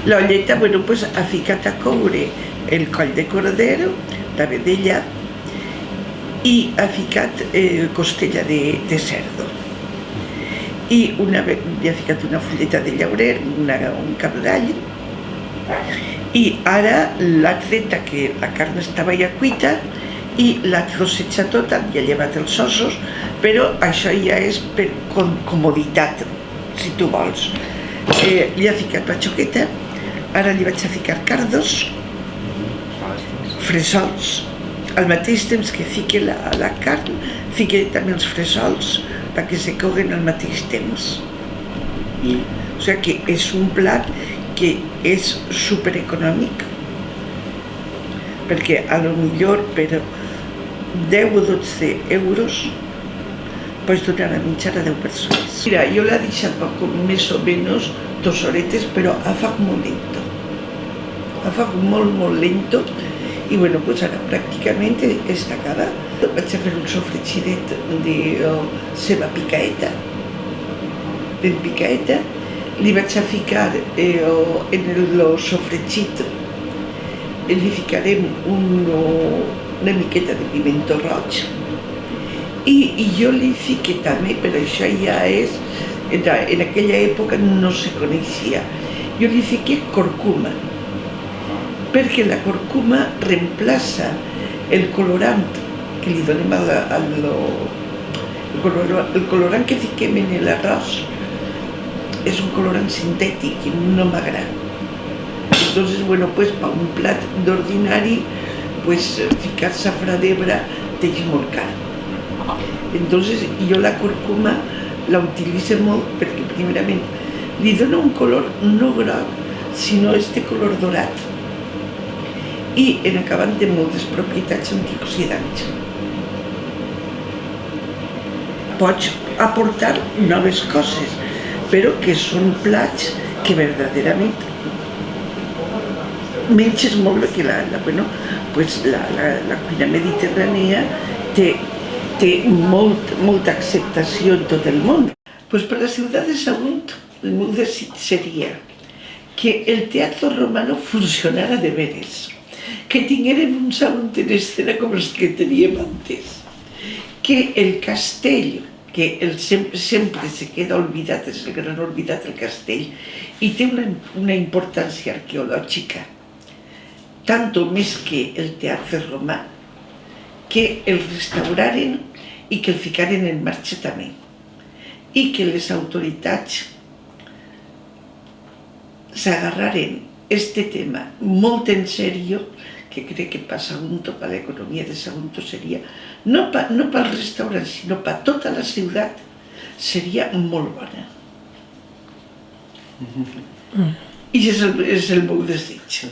L'olleta, bueno, pues ha ficat a coure el coll de cordero, la vedella, i ha ficat costella de cerdo. I li ha ficat una fulleta de llaurer, un cap d'all, i ara l'ha treta, que la carn estava ja cuita, i l'ha trossejat tota, li ha llevat els ossos, però això ja és per comoditat, si tu vols. Li ha ficat la xoqueta, ara li vaig a ficar cardos, fresols, al mateix temps que fique la carn, fique també els fresols perquè se coguen al mateix temps. O sigui que és un plat que és supereconòmic, perquè a lo millor per 10 o 12 euros pots donar a menjar a 10 persones. Mira, jo l'he deixat més o menys 2 horetes, però a foc molt lento. A foc molt, molt lento. I bueno, pues ara pràcticament està acabat. Vaig a fer un sofregidet de ceba picaeta, ben picaeta. Li vaig a ficar en el sofregit, li ficarem una miqueta de pimentó roig, i jo li fiqué també, però això ja és, en aquella època no se coneixia, jo li fiqué corcuma, perquè la corcuma reemplaça el colorant que li donem el colorant que fiquem en l'arròs és un colorant sintètic i no m'agrada. Entonces, bueno, pues per un plat d'ordinari, pues ficar safrà d'Ebre t'és molt car. Entonces, jo la corcuma la utilitzo molt perquè, primerament, li dona un color no groc, sinó este color dorat. I en acabant de moltes propietats antioxidants. Pots aportar noves coses, però que són plats que verdaderament menges molt bé, que la cuina mediterrània té molta acceptació en tot el món. Pues per la ciutat de Sagunt, el meu desig seria que el teatro romano funcionara de veres, que tinguérem un Sagunt en escena com els que teníem antes, que el castell, que sempre se queda oblidat, és el gran oblidat el castell, i té una importància arqueològica, tant o més que el teatre romà, que el restauraren i que el ficaren en marxa també, i que les autoritats s'agarraren este tema molt en sèrio, que crec que per Sagunto, per l'economia de Sagunto seria, no pel restaurant, sinó per tota la ciutat, seria molt bona. I és el meu desig.